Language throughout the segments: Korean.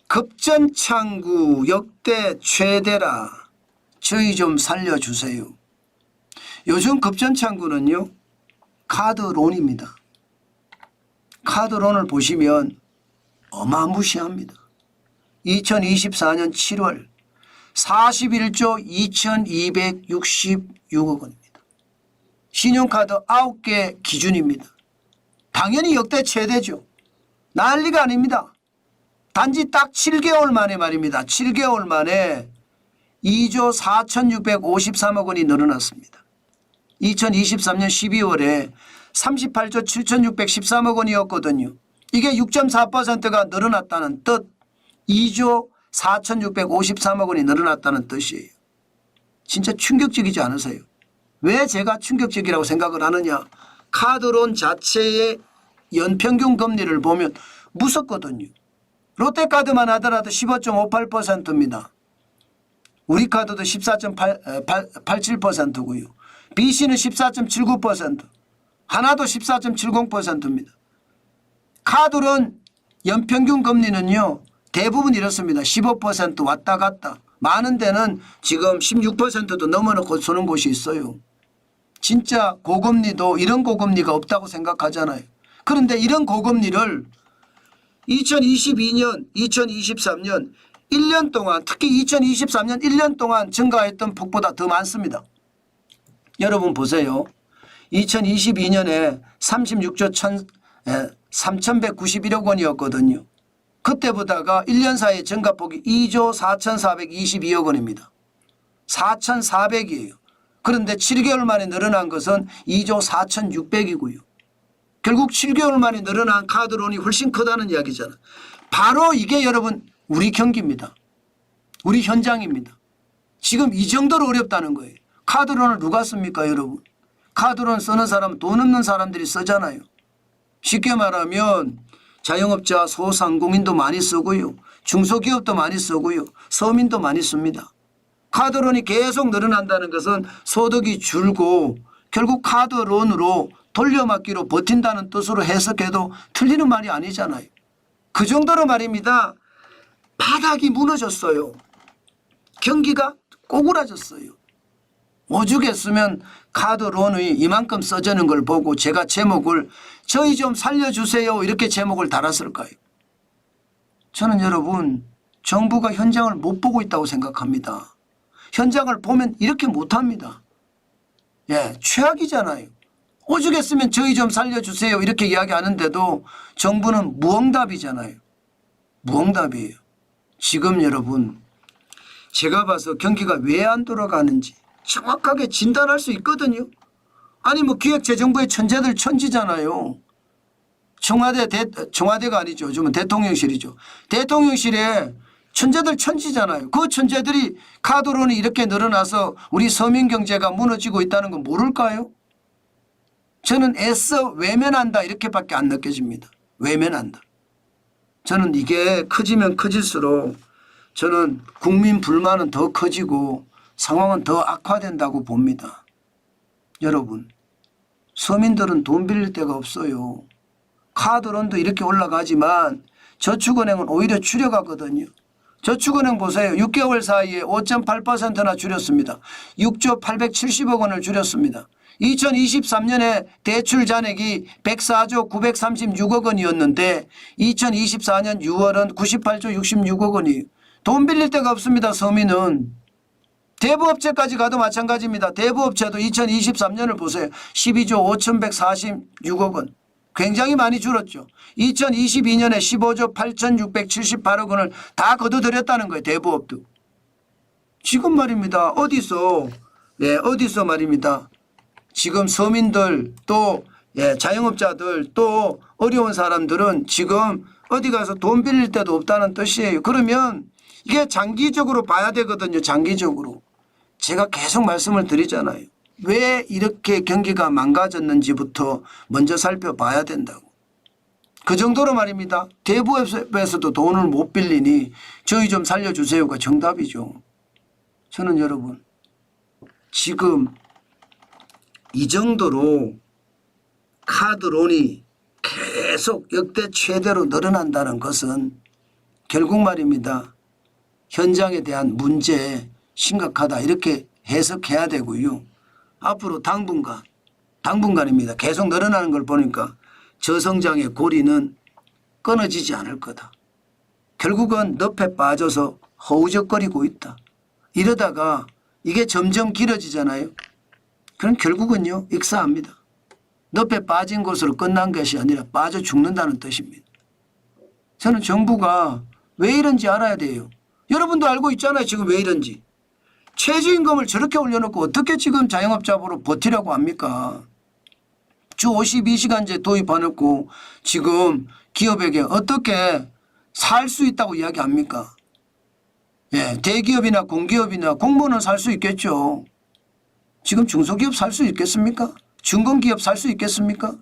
급전창구 역대 최대라. 저희 좀 살려주세요. 요즘 급전창구는요, 카드론입니다. 카드론을 보시면 어마무시합니다. 2024년 7월 41조 2266억 원입니다. 신용카드 9개 기준입니다. 당연히 역대 최대죠. 난리가 아닙니다. 단지 딱 7개월 만에 말입니다. 7개월 만에 2조 4653억 원이 늘어났습니다. 2023년 12월에 38조 7613억 원이었거든요. 이게 6.4%가 늘어났다는 뜻, 2조 4653억 원이 늘어났다는 뜻이에요. 진짜 충격적이지 않으세요? 왜 제가 충격적이라고 생각을 하느냐. 카드론 자체의 연평균 금리를 보면 무섭거든요. 롯데카드만 하더라도 15.58%입니다. 우리카드도 14.87%고요. BC는 14.79%, 하나도 14.70%입니다. 카드론 연평균 금리는요, 대부분 이렇습니다. 15% 왔다 갔다. 많은 데는 지금 16%도 넘어놓고 쏘는 곳이 있어요. 진짜 고금리도 이런 고금리가 없다고 생각하잖아요. 그런데 이런 고금리를 2022년, 2023년 1년 동안, 특히 2023년 1년 동안 증가했던 폭보다 더 많습니다. 여러분 보세요. 2022년에 36조 3,191억 원이었거든요. 그때보다가 1년 사이에 증가폭이 2조 4,422억 원입니다. 4,400이에요. 그런데 7개월 만에 늘어난 것은 2조 4,600이고요. 결국 7개월 만에 늘어난 카드론이 훨씬 크다는 이야기잖아요. 바로 이게 여러분 우리 경기입니다. 우리 현장입니다. 지금 이 정도로 어렵다는 거예요. 카드론을 누가 씁니까 여러분? 카드론 쓰는 사람은 돈 없는 사람들이 쓰잖아요. 쉽게 말하면 자영업자 소상공인도 많이 쓰고요. 중소기업도 많이 쓰고요. 서민도 많이 씁니다. 카드론이 계속 늘어난다는 것은 소득이 줄고 결국 카드론으로 돌려막기로 버틴다는 뜻으로 해석해도 틀리는 말이 아니잖아요. 그 정도로 말입니다. 바닥이 무너졌어요. 경기가 꼬꾸라졌어요. 오죽했으면 카드론이 이만큼 써지는 걸 보고 제가 제목을 저희 좀 살려주세요 이렇게 제목을 달았을까요? 저는 여러분 정부가 현장을 못 보고 있다고 생각합니다. 현장을 보면 이렇게 못합니다. 예, 최악이잖아요. 오죽했으면 저희 좀 살려주세요 이렇게 이야기하는데도 정부는 무응답이잖아요. 무응답이에요. 지금 여러분 제가 봐서 경기가 왜 안 돌아가는지 정확하게 진단할 수 있거든요. 아니 뭐 기획재정부의 천재들 천지잖아요. 청와대가 아니죠. 지금은 대통령실이죠. 대통령실에 천재들 천지잖아요. 그 천재들이 카드론이 이렇게 늘어나서 우리 서민 경제가 무너지고 있다는 건 모를까요? 저는 애써 외면한다 이렇게밖에 안 느껴집니다. 외면한다. 저는 이게 커지면 커질수록 저는 국민 불만은 더 커지고 상황은 더 악화된다고 봅니다. 여러분 서민들은 돈 빌릴 데가 없어요. 카드론도 이렇게 올라가지만 저축은행은 오히려 줄여가거든요. 저축은행 보세요. 6개월 사이에 5.8%나 줄였습니다. 6조 870억 원을 줄였습니다. 2023년에 대출 잔액이 104조 936억 원이었는데 2024년 6월은 98조 66억 원이에요. 돈 빌릴 데가 없습니다. 서민은. 대부업체까지 가도 마찬가지입니다. 대부업체도 2023년을 보세요. 12조 5146억 원. 굉장히 많이 줄었죠. 2022년에 15조 8678억 원을 다 거둬들였다는 거예요. 대부업도. 지금 말입니다. 어디서 말입니다. 지금 서민들 또 자영업자들 또 어려운 사람들은 지금 어디 가서 돈 빌릴 데도 없다는 뜻이에요. 그러면 이게 장기적으로 봐야 되거든요. 장기적으로. 제가 계속 말씀을 드리잖아요. 왜 이렇게 경기가 망가졌는지부터 먼저 살펴봐야 된다고. 그 정도로 말입니다. 대부업에서도 돈을 못 빌리니 저희 좀 살려주세요가 정답이죠. 저는 여러분 지금 이 정도로 카드론이 계속 역대 최대로 늘어난다는 것은 결국 말입니다. 현장에 대한 문제 심각하다 이렇게 해석해야 되고요. 앞으로 당분간입니다. 계속 늘어나는 걸 보니까 저성장의 고리는 끊어지지 않을 거다. 결국은 늪에 빠져서 허우적거리고 있다. 이러다가 이게 점점 길어지잖아요. 그럼 결국은요 익사합니다. 늪에 빠진 곳으로 끝난 것이 아니라 빠져 죽는다는 뜻입니다. 저는 정부가 왜 이런지 알아야 돼요. 여러분도 알고 있잖아요. 지금 왜 이런지. 최저임금을 저렇게 올려놓고 어떻게 지금 자영업자로 버티라고 합니까? 주 52시간제 도입해놓고 지금 기업에게 어떻게 살 수 있다고 이야기합니까? 예, 대기업이나 공기업이나 공무원은 살 수 있겠죠. 지금 중소기업 살 수 있겠습니까? 중공기업 살 수 있겠습니까?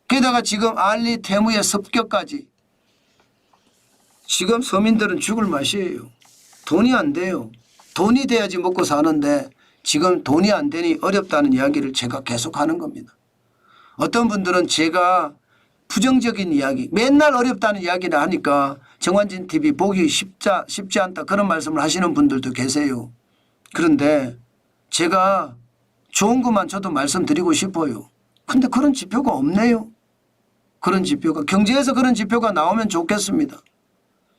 게다가 지금 알리 태무의 습격까지. 지금 서민들은 죽을 맛이에요. 돈이 안 돼요. 돈이 돼야지 먹고 사는데 지금 돈이 안 되니 어렵다는 이야기를 제가 계속하는 겁니다. 어떤 분들은 제가 부정적인 이야기 맨날 어렵다는 이야기를 하니까 정환진 TV 보기 쉽지 않다 그런 말씀을 하시는 분들도 계세요. 그런데 제가 좋은 것만 저도 말씀드리고 싶어요. 근데 그런 지표가 없네요. 그런 지표가 경제에서 그런 지표가 나오면 좋겠습니다.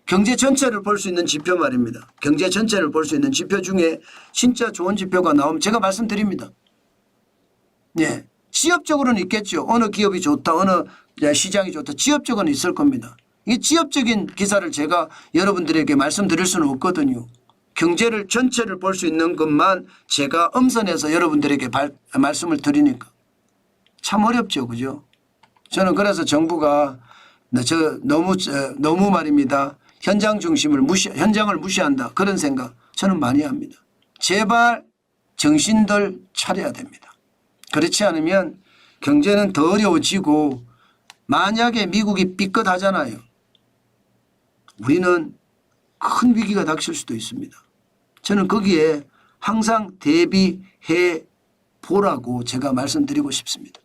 경제 전체를 볼 수 있는 지표 말입니다. 경제 전체를 볼 수 있는 지표 중에 진짜 좋은 지표가 나오면 제가 말씀드립니다. 예, 지역적으로는 있겠죠. 어느 기업이 좋다 어느 시장이 좋다 지역적으로는 있을 겁니다. 이 지역적인 기사를 제가 여러분들에게 말씀드릴 수는 없거든요. 경제를 전체를 볼 수 있는 것만 제가 엄선해서 여러분들에게 말씀을 드리니까 참 어렵죠. 그죠? 저는 그래서 정부가 너무 말입니다. 현장 중심을 현장을 무시한다. 그런 생각 저는 많이 합니다. 제발 정신들 차려야 됩니다. 그렇지 않으면 경제는 더 어려워지고 만약에 미국이 삐끗하잖아요. 우리는 큰 위기가 닥칠 수도 있습니다. 저는 거기에 항상 대비해 보라고 제가 말씀드리고 싶습니다.